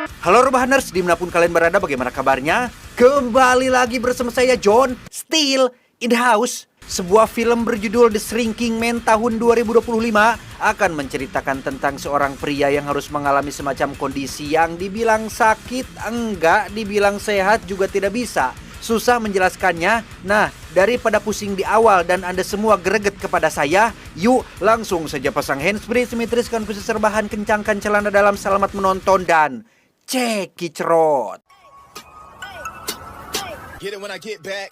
Halo Rubahaners, dimanapun kalian berada, bagaimana kabarnya? Kembali lagi bersama saya John, still in the house. Sebuah film berjudul The Shrinking Man tahun 2025 akan menceritakan tentang seorang pria yang harus mengalami semacam kondisi yang dibilang sakit, enggak, dibilang sehat juga tidak bisa. Susah menjelaskannya. Nah, daripada pusing di awal dan Anda semua greget kepada saya, yuk langsung saja pasang handsfree, simetriskan khusus serbahan, kencangkan celana dalam, selamat menonton dan cekicrot. Get it when I get back.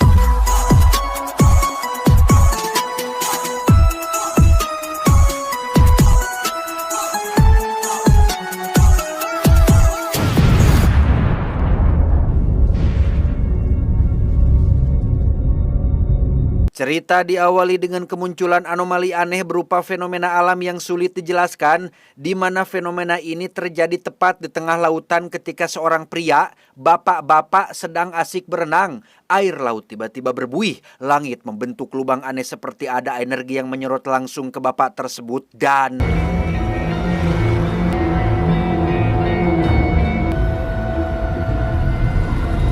Cerita diawali dengan kemunculan anomali aneh berupa fenomena alam yang sulit dijelaskan, di mana fenomena ini terjadi tepat di tengah lautan ketika seorang pria, bapak-bapak sedang asik berenang. Air laut tiba-tiba berbuih, langit membentuk lubang aneh seperti ada energi yang menyerot langsung ke bapak tersebut dan...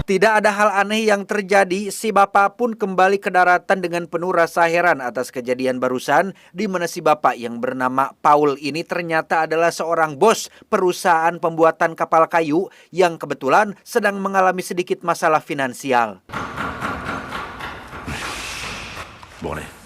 Tidak ada hal aneh yang terjadi, si bapak pun kembali ke daratan dengan penuh rasa heran atas kejadian barusan, di mana si bapak yang bernama Paul ini ternyata adalah seorang bos perusahaan pembuatan kapal kayu yang kebetulan sedang mengalami sedikit masalah finansial. Boleh.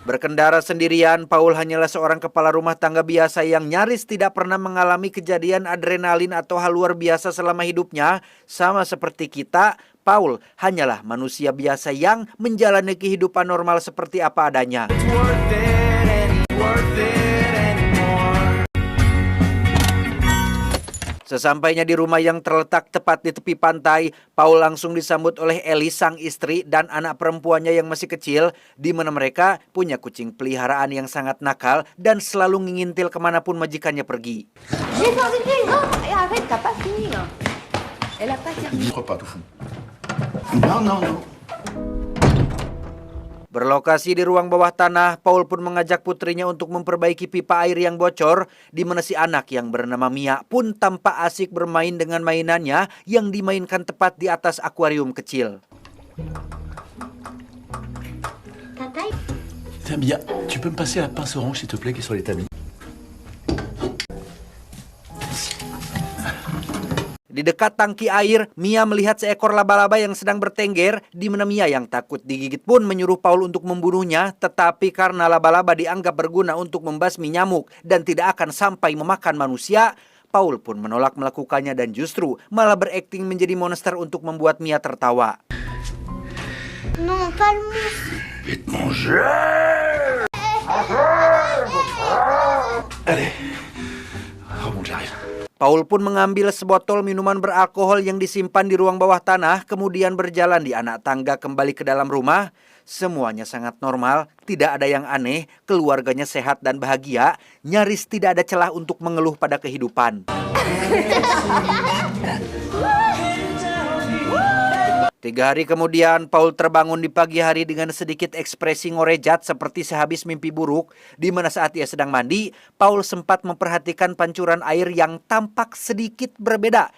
Berkendara sendirian, Paul hanyalah seorang kepala rumah tangga biasa yang nyaris tidak pernah mengalami kejadian adrenalin atau hal luar biasa selama hidupnya. Sama seperti kita, Paul hanyalah manusia biasa yang menjalani kehidupan normal seperti apa adanya. Sesampainya di rumah yang terletak tepat di tepi pantai, Paul langsung disambut oleh Ellie, sang istri, dan anak perempuannya yang masih kecil, di mana mereka punya kucing peliharaan yang sangat nakal dan selalu ngintil kemanapun majikannya pergi. Berlokasi di ruang bawah tanah, Paul pun mengajak putrinya untuk memperbaiki pipa air yang bocor, di mana si anak yang bernama Mia pun tampak asik bermain dengan mainannya yang dimainkan tepat di atas akuarium kecil. Tiens, Mia, tu peux me passer la pince orange s'il te plaît qui est sur l'établi? Di dekat tangki air, Mia melihat seekor laba-laba yang sedang bertengger, di mana Mia yang takut digigit pun menyuruh Paul untuk membunuhnya, tetapi karena laba-laba dianggap berguna untuk membasmi nyamuk dan tidak akan sampai memakan manusia, Paul pun menolak melakukannya dan justru malah berakting menjadi monster untuk membuat Mia tertawa. Non, pas le monstre. Et te manger. Allez, remonte, j'arrive. Paul pun mengambil sebotol minuman beralkohol yang disimpan di ruang bawah tanah, kemudian berjalan di anak tangga kembali ke dalam rumah. Semuanya sangat normal, tidak ada yang aneh, keluarganya sehat dan bahagia, nyaris tidak ada celah untuk mengeluh pada kehidupan. 3 hari kemudian, Paul terbangun di pagi hari dengan sedikit ekspresi ngorejat seperti sehabis mimpi buruk, di mana saat ia sedang mandi, Paul sempat memperhatikan pancuran air yang tampak sedikit berbeda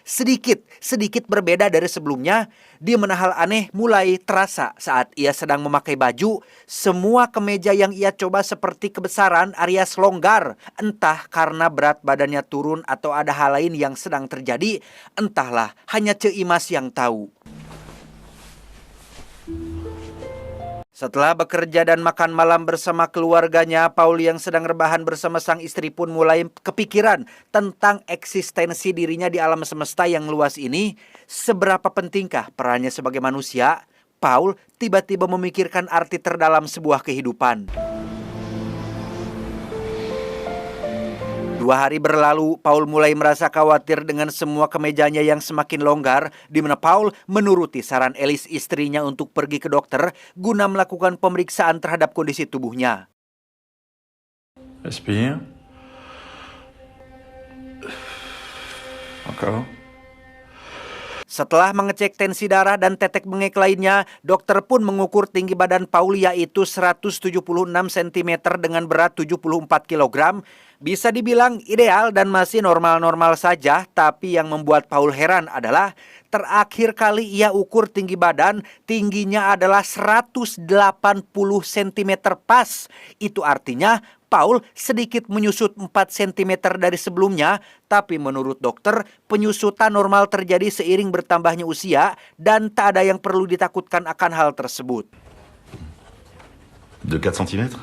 dari sebelumnya, di mana hal aneh mulai terasa saat ia sedang memakai baju. Semua kemeja yang ia coba seperti kebesaran alias longgar, entah karena berat badannya turun atau ada hal lain yang sedang terjadi, entahlah, hanya Cek Imas yang tahu. Setelah bekerja dan makan malam bersama keluarganya, Paul yang sedang rebahan bersama sang istri pun mulai kepikiran tentang eksistensi dirinya di alam semesta yang luas ini. Seberapa pentingkah perannya sebagai manusia? Paul tiba-tiba memikirkan arti terdalam sebuah kehidupan. 2 hari berlalu, Paul mulai merasa khawatir dengan semua kemejanya yang semakin longgar, di mana Paul menuruti saran Elise, istrinya, untuk pergi ke dokter guna melakukan pemeriksaan terhadap kondisi tubuhnya. Respire. Encore. Setelah mengecek tensi darah dan tetek bengek lainnya, dokter pun mengukur tinggi badan Paul yaitu 176 cm dengan berat 74 kg. Bisa dibilang ideal dan masih normal-normal saja, tapi yang membuat Paul heran adalah terakhir kali ia ukur tinggi badan, tingginya adalah 180 cm pas. Itu artinya Paul sedikit menyusut 4 cm dari sebelumnya, tapi menurut dokter, penyusutan normal terjadi seiring bertambahnya usia dan tak ada yang perlu ditakutkan akan hal tersebut. De 4 cm?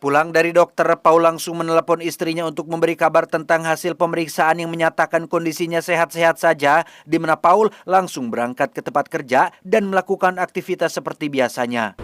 Pulang dari dokter, Paul langsung menelepon istrinya untuk memberi kabar tentang hasil pemeriksaan yang menyatakan kondisinya sehat-sehat saja, di mana Paul langsung berangkat ke tempat kerja dan melakukan aktivitas seperti biasanya.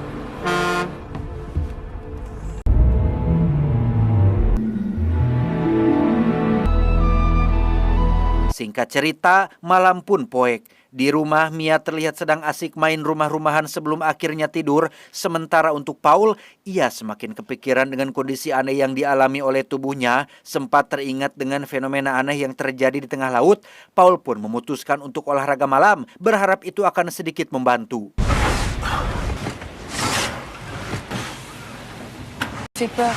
Singkat cerita, malam pun poek. Di rumah, Mia terlihat sedang asik main rumah-rumahan sebelum akhirnya tidur. Sementara untuk Paul, ia semakin kepikiran dengan kondisi aneh yang dialami oleh tubuhnya. Sempat teringat dengan fenomena aneh yang terjadi di tengah laut. Paul pun memutuskan untuk olahraga malam, berharap itu akan sedikit membantu. J'ai peur.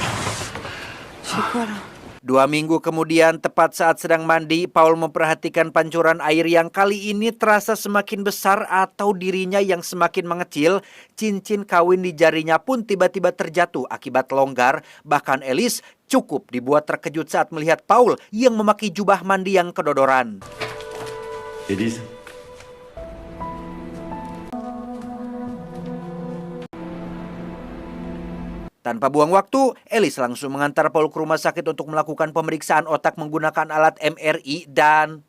J'ai quoi là? 2 minggu kemudian, tepat saat sedang mandi, Paul memperhatikan pancuran air yang kali ini terasa semakin besar atau dirinya yang semakin mengecil. Cincin kawin di jarinya pun tiba-tiba terjatuh akibat longgar. Bahkan Alice cukup dibuat terkejut saat melihat Paul yang memakai jubah mandi yang kedodoran. Élise? Tanpa buang waktu, Alice langsung mengantar Paul ke rumah sakit untuk melakukan pemeriksaan otak menggunakan alat MRI dan...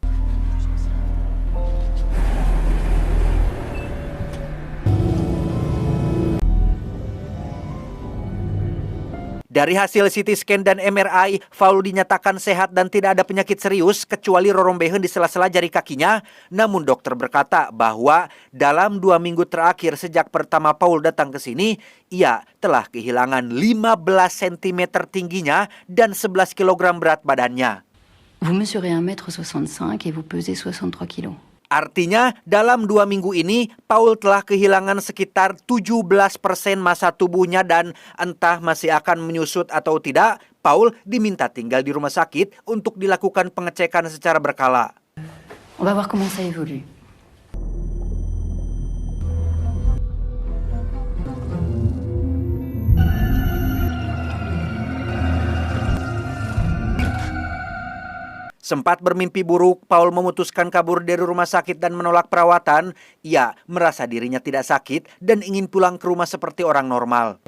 Dari hasil CT scan dan MRI, Paul dinyatakan sehat dan tidak ada penyakit serius kecuali rorombehen di sela-sela jari kakinya. Namun dokter berkata bahwa dalam 2 minggu terakhir sejak pertama Paul datang ke sini, ia telah kehilangan 15 cm tingginya dan 11 kg berat badannya. Vous mesurez 1,65 m et vous pesez 63 kg. Artinya, dalam 2 minggu ini, Paul telah kehilangan sekitar 17% massa tubuhnya dan entah masih akan menyusut atau tidak, Paul diminta tinggal di rumah sakit untuk dilakukan pengecekan secara berkala. On va voir comment ça évolue. Sempat bermimpi buruk, Paul memutuskan kabur dari rumah sakit dan menolak perawatan. Ia merasa dirinya tidak sakit dan ingin pulang ke rumah seperti orang normal.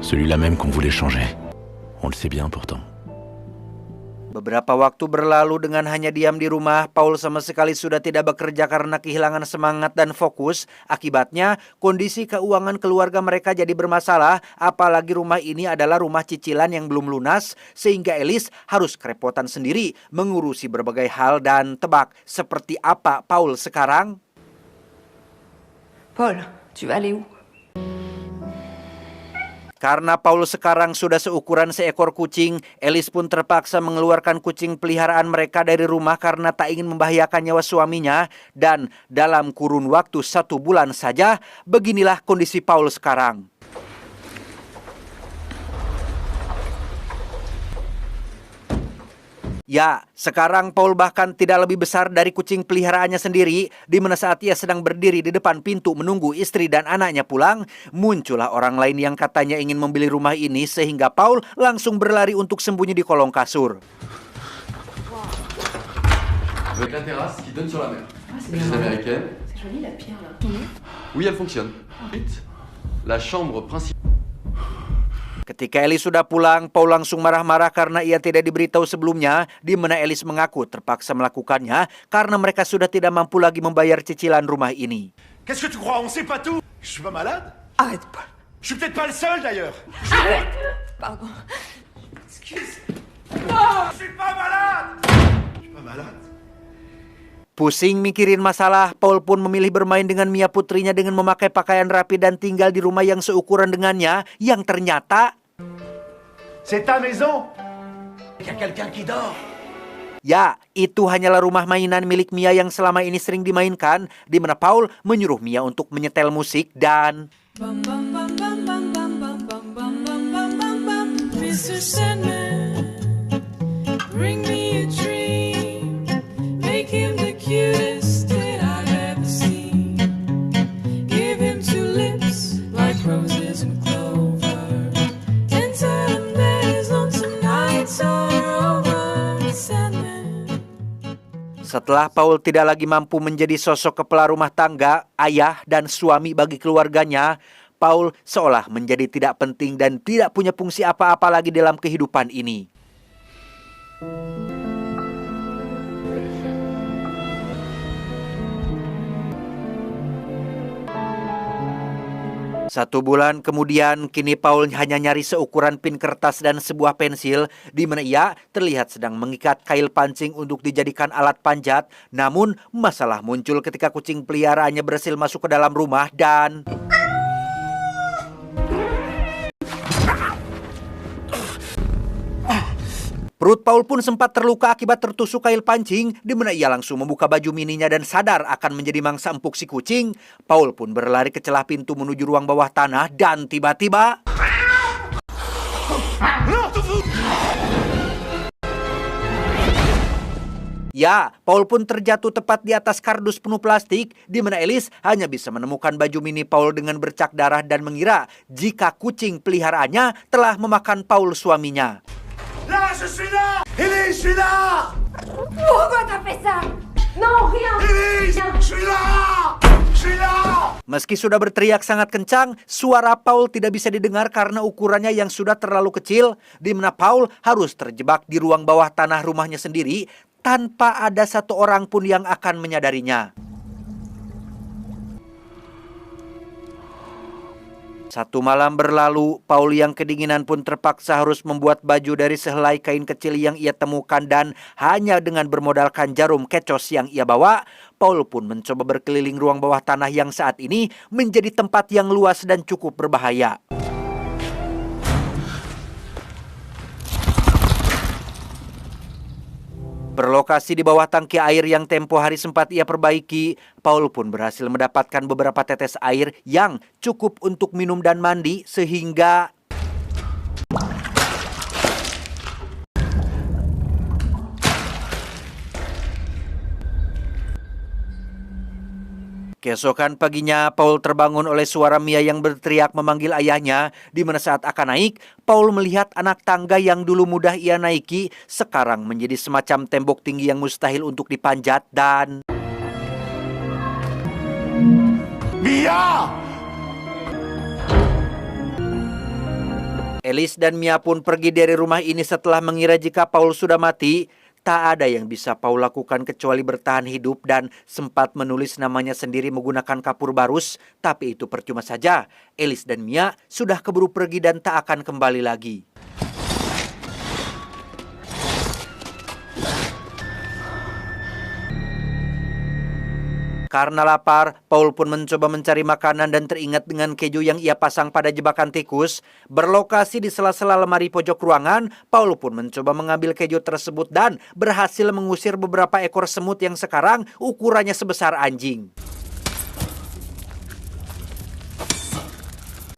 Celui-là même qu'on voulait changer. On le sait bien pourtant. Beberapa waktu berlalu dengan hanya diam di rumah, Paul sama sekali sudah tidak bekerja karena kehilangan semangat dan fokus. Akibatnya, kondisi keuangan keluarga mereka jadi bermasalah, apalagi rumah ini adalah rumah cicilan yang belum lunas, sehingga Alice harus kerepotan sendiri mengurusi berbagai hal dan tebak seperti apa Paul sekarang. Paul, tu vas aller où? Karena Paul sekarang sudah seukuran seekor kucing, Alice pun terpaksa mengeluarkan kucing peliharaan mereka dari rumah karena tak ingin membahayakan nyawa suaminya. Dan dalam kurun waktu 1 bulan saja, beginilah kondisi Paul sekarang. Ya, sekarang Paul bahkan tidak lebih besar dari kucing peliharaannya sendiri, di mana saat ia sedang berdiri di depan pintu menunggu istri dan anaknya pulang, muncullah orang lain yang katanya ingin membeli rumah ini sehingga Paul langsung berlari untuk sembunyi di kolong kasur. Avec la terrasse qui donne sur la mer. c'est Prise américaine. C'est joli la pierre là. Oui, elle fonctionne. Ensuite, la chambre principale. Ketika Alice sudah pulang, Paul langsung marah-marah karena ia tidak diberitahu sebelumnya, di mana Alice mengaku terpaksa melakukannya karena mereka sudah tidak mampu lagi membayar cicilan rumah ini. Qu'est-ce que tu crois? On sait pas tout. Je suis pas malade? Arrête, Paul. Je suis peut-être pas le seul d'ailleurs. Arrête. Pardon. Excuse. Je suis pas malade. Je suis pas malade. Pusing mikirin masalah, Paul pun memilih bermain dengan Mia putrinya dengan memakai pakaian rapi dan tinggal di rumah yang seukuran dengannya, yang ternyata... C'est ta maison. Il y a quelqu'un qui dort. Ya, itu hanyalah rumah mainan milik Mia yang selama ini sering dimainkan, di mana Paul menyuruh Mia untuk menyetel musik dan... Bring me a dream, make him the cutest that I've ever seen. Give him two lips like roses and clover, and tell him that his lonesome nights are over. Sandman. Setelah Paul tidak lagi mampu menjadi sosok kepala rumah tangga, ayah, dan suami bagi keluarganya, Paul seolah menjadi tidak penting dan tidak punya fungsi apa-apa lagi dalam kehidupan ini. Satu bulan kemudian, kini Paul hanya nyari seukuran pin kertas dan sebuah pensil, di mana ia terlihat sedang mengikat kail pancing untuk dijadikan alat panjat. Namun, masalah muncul ketika kucing peliharaannya berhasil masuk ke dalam rumah dan... Perut Paul pun sempat terluka akibat tertusuk kail pancing, di mana ia langsung membuka baju mininya dan sadar akan menjadi mangsa empuk si kucing. Paul pun berlari ke celah pintu menuju ruang bawah tanah dan tiba-tiba... Ya, Paul pun terjatuh tepat di atas kardus penuh plastik, di mana Alice hanya bisa menemukan baju mini Paul dengan bercak darah dan mengira jika kucing peliharaannya telah memakan Paul suaminya. Là, je suis là! Elise, je suis là! Pourquoi t'as fait ça? Non, rien. Elise, je suis là! Je suis là! Meski sudah berteriak sangat kencang, suara Paul tidak bisa didengar karena ukurannya yang sudah terlalu kecil, di mana Paul harus terjebak di ruang bawah tanah rumahnya sendiri tanpa ada satu orang pun yang akan menyadarinya. Satu malam berlalu, Paul yang kedinginan pun terpaksa harus membuat baju dari sehelai kain kecil yang ia temukan dan hanya dengan bermodalkan jarum kecos yang ia bawa, Paul pun mencoba berkeliling ruang bawah tanah yang saat ini menjadi tempat yang luas dan cukup berbahaya. Berlokasi di bawah tangki air yang tempo hari sempat ia perbaiki, Paul pun berhasil mendapatkan beberapa tetes air yang cukup untuk minum dan mandi sehingga... Keesokan paginya, Paul terbangun oleh suara Mia yang berteriak memanggil ayahnya, di mana saat akan naik, Paul melihat anak tangga yang dulu mudah ia naiki, sekarang menjadi semacam tembok tinggi yang mustahil untuk dipanjat dan... Mia! Alice dan Mia pun pergi dari rumah ini setelah mengira jika Paul sudah mati. Tak ada yang bisa Paul lakukan kecuali bertahan hidup dan sempat menulis namanya sendiri menggunakan kapur barus. Tapi itu percuma saja. Alice dan Mia sudah keburu pergi dan tak akan kembali lagi. Karena lapar, Paul pun mencoba mencari makanan dan teringat dengan keju yang ia pasang pada jebakan tikus. Berlokasi di sela-sela lemari pojok ruangan, Paul pun mencoba mengambil keju tersebut dan berhasil mengusir beberapa ekor semut yang sekarang ukurannya sebesar anjing.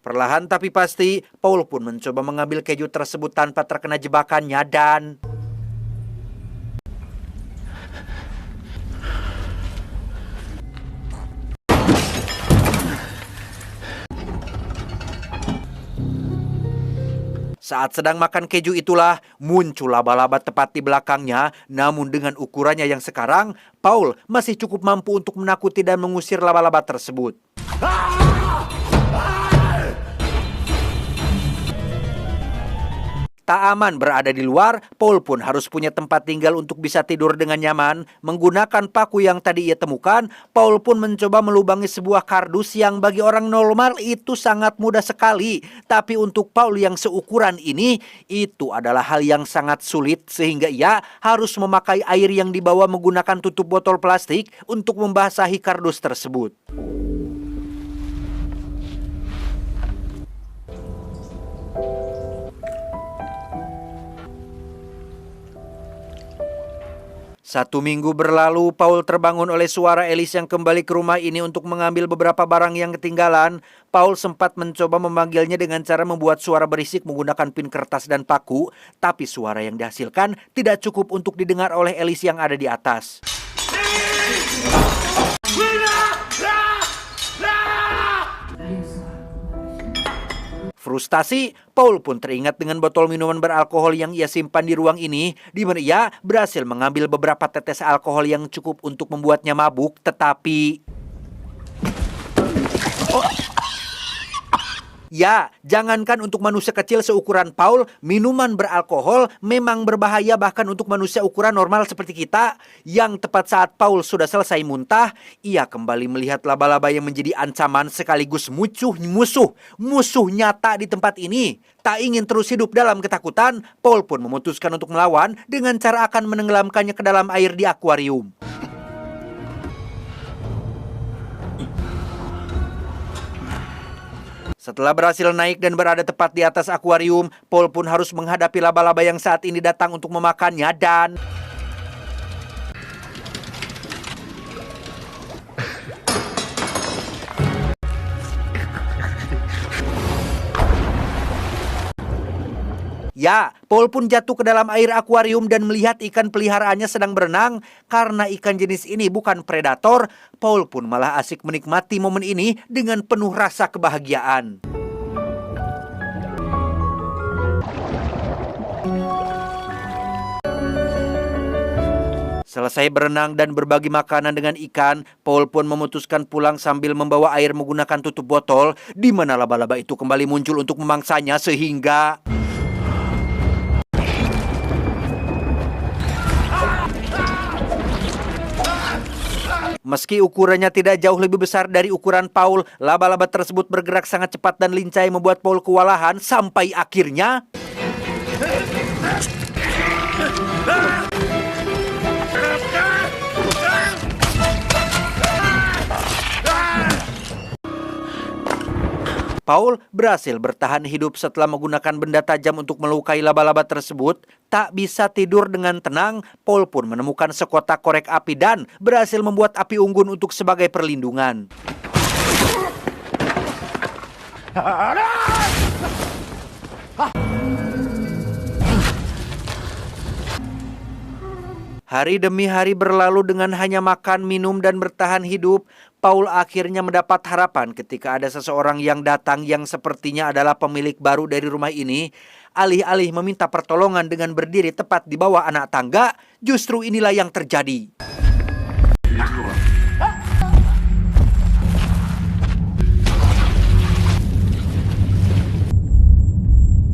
Perlahan tapi pasti, Paul pun mencoba mengambil keju tersebut tanpa terkena jebakannya dan... Saat sedang makan keju itulah muncul laba-laba tepat di belakangnya. Namun dengan ukurannya yang sekarang, Paul masih cukup mampu untuk menakuti dan mengusir laba-laba tersebut. Tak aman berada di luar, Paul pun harus punya tempat tinggal untuk bisa tidur dengan nyaman. Menggunakan paku yang tadi ia temukan, Paul pun mencoba melubangi sebuah kardus yang bagi orang normal itu sangat mudah sekali. Tapi untuk Paul yang seukuran ini, itu adalah hal yang sangat sulit sehingga ia harus memakai air yang dibawa menggunakan tutup botol plastik untuk membasahi kardus tersebut. 1 minggu berlalu, Paul terbangun oleh suara Alice yang kembali ke rumah ini untuk mengambil beberapa barang yang ketinggalan. Paul sempat mencoba memanggilnya dengan cara membuat suara berisik menggunakan pin kertas dan paku, tapi suara yang dihasilkan tidak cukup untuk didengar oleh Alice yang ada di atas. Frustasi, Paul pun teringat dengan botol minuman beralkohol yang ia simpan di ruang ini, di mana ia berhasil mengambil beberapa tetes alkohol yang cukup untuk membuatnya mabuk, tetapi... Ya, jangankan untuk manusia kecil seukuran Paul, minuman beralkohol memang berbahaya bahkan untuk manusia ukuran normal seperti kita. Yang tepat saat Paul sudah selesai muntah, ia kembali melihat laba-laba yang menjadi ancaman sekaligus musuh nyata di tempat ini. Tak ingin terus hidup dalam ketakutan, Paul pun memutuskan untuk melawan dengan cara akan menenggelamkannya ke dalam air di akuarium. Setelah berhasil naik dan berada tepat di atas akuarium, Paul pun harus menghadapi laba-laba yang saat ini datang untuk memakannya dan... Ya, Paul pun jatuh ke dalam air akuarium dan melihat ikan peliharaannya sedang berenang. Karena ikan jenis ini bukan predator, Paul pun malah asik menikmati momen ini dengan penuh rasa kebahagiaan. Selesai berenang dan berbagi makanan dengan ikan, Paul pun memutuskan pulang sambil membawa air menggunakan tutup botol, di mana laba-laba itu kembali muncul untuk memangsanya sehingga... Meski ukurannya tidak jauh lebih besar dari ukuran Paul, laba-laba tersebut bergerak sangat cepat dan lincah membuat Paul kewalahan sampai akhirnya... Paul berhasil bertahan hidup setelah menggunakan benda tajam untuk melukai laba-laba tersebut. Tak bisa tidur dengan tenang, Paul pun menemukan sekotak korek api dan berhasil membuat api unggun untuk sebagai perlindungan. Hari demi hari berlalu dengan hanya makan, minum, dan bertahan hidup. Paul akhirnya mendapat harapan ketika ada seseorang yang datang yang sepertinya adalah pemilik baru dari rumah ini. Alih-alih meminta pertolongan dengan berdiri tepat di bawah anak tangga, justru inilah yang terjadi.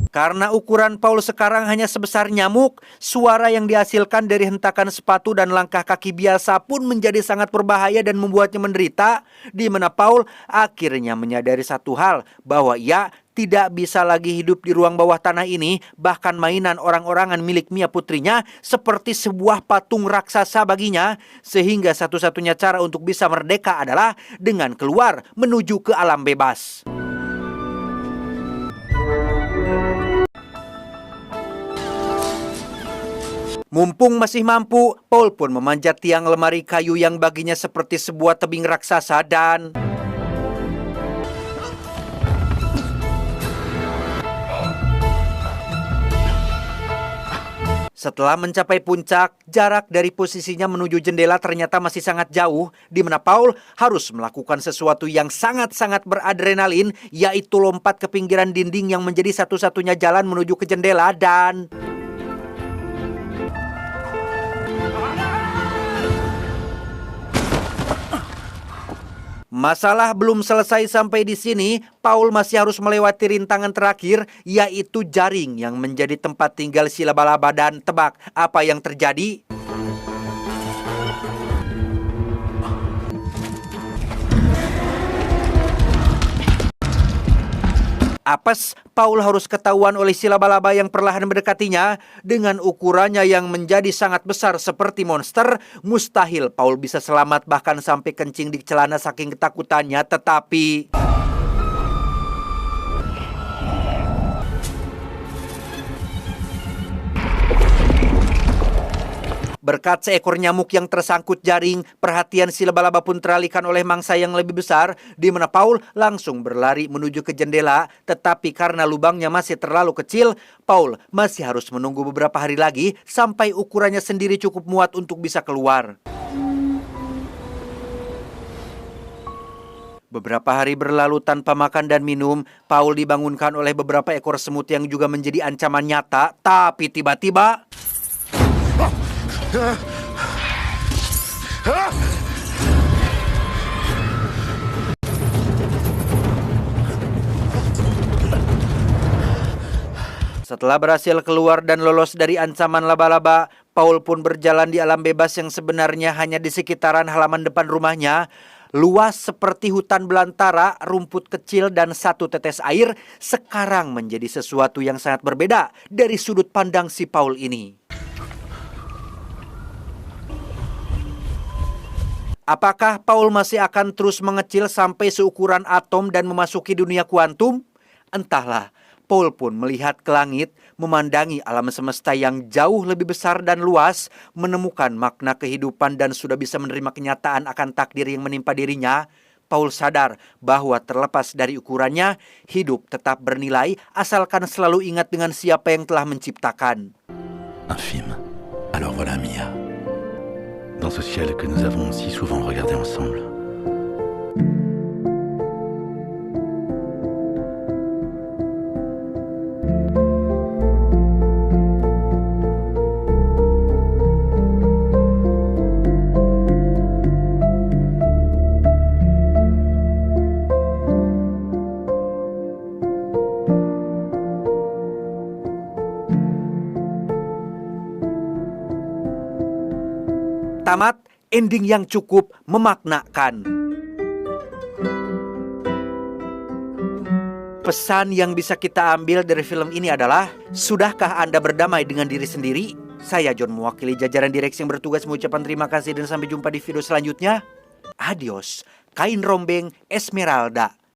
Karena ukuran Paul sekarang hanya sebesar nyamuk, suara yang dihasilkan dari hentakan sepatu dan langkah kaki biasa pun menjadi sangat berbahaya dan membuatnya menderita, di mana Paul akhirnya menyadari satu hal, bahwa ia tidak bisa lagi hidup di ruang bawah tanah ini, bahkan mainan orang-orangan milik Mia putrinya seperti sebuah patung raksasa baginya, sehingga satu-satunya cara untuk bisa merdeka adalah dengan keluar menuju ke alam bebas. Mumpung masih mampu, Paul pun memanjat tiang lemari kayu yang baginya seperti sebuah tebing raksasa dan... Setelah mencapai puncak, jarak dari posisinya menuju jendela ternyata masih sangat jauh, di mana Paul harus melakukan sesuatu yang sangat-sangat beradrenalin, yaitu lompat ke pinggiran dinding yang menjadi satu-satunya jalan menuju ke jendela dan... Masalah belum selesai sampai di sini. Paul masih harus melewati rintangan terakhir, yaitu jaring yang menjadi tempat tinggal si laba-laba. Dan tebak apa yang terjadi? Apes, Paul harus ketahuan oleh si laba-laba yang perlahan mendekatinya. Dengan ukurannya yang menjadi sangat besar seperti monster, mustahil Paul bisa selamat bahkan sampai kencing di celana saking ketakutannya. Tetapi... Berkat seekor nyamuk yang tersangkut jaring, perhatian si laba-laba pun teralihkan oleh mangsa yang lebih besar, di mana Paul langsung berlari menuju ke jendela, tetapi karena lubangnya masih terlalu kecil, Paul masih harus menunggu beberapa hari lagi sampai ukurannya sendiri cukup muat untuk bisa keluar. Beberapa hari berlalu tanpa makan dan minum, Paul dibangunkan oleh beberapa ekor semut yang juga menjadi ancaman nyata, tapi tiba-tiba... Setelah berhasil keluar dan lolos dari ancaman laba-laba, Paul pun berjalan di alam bebas yang sebenarnya hanya di sekitaran halaman depan rumahnya. Luas seperti hutan belantara, rumput kecil dan satu tetes air sekarang menjadi sesuatu yang sangat berbeda dari sudut pandang si Paul ini. Apakah Paul masih akan terus mengecil sampai seukuran atom dan memasuki dunia kuantum? Entahlah. Paul pun melihat ke langit, memandangi alam semesta yang jauh lebih besar dan luas, menemukan makna kehidupan dan sudah bisa menerima kenyataan akan takdir yang menimpa dirinya. Paul sadar bahwa terlepas dari ukurannya, hidup tetap bernilai asalkan selalu ingat dengan siapa yang telah menciptakan. Infime. Alors voilà Mia. Dans ce ciel que nous avons si souvent regardé ensemble. Tamat, ending yang cukup memaknakan. Pesan yang bisa kita ambil dari film ini adalah, sudahkah Anda berdamai dengan diri sendiri? Saya John mewakili jajaran direksi yang bertugas mengucapkan terima kasih dan sampai jumpa di video selanjutnya. Adios, kain rombeng Esmeralda.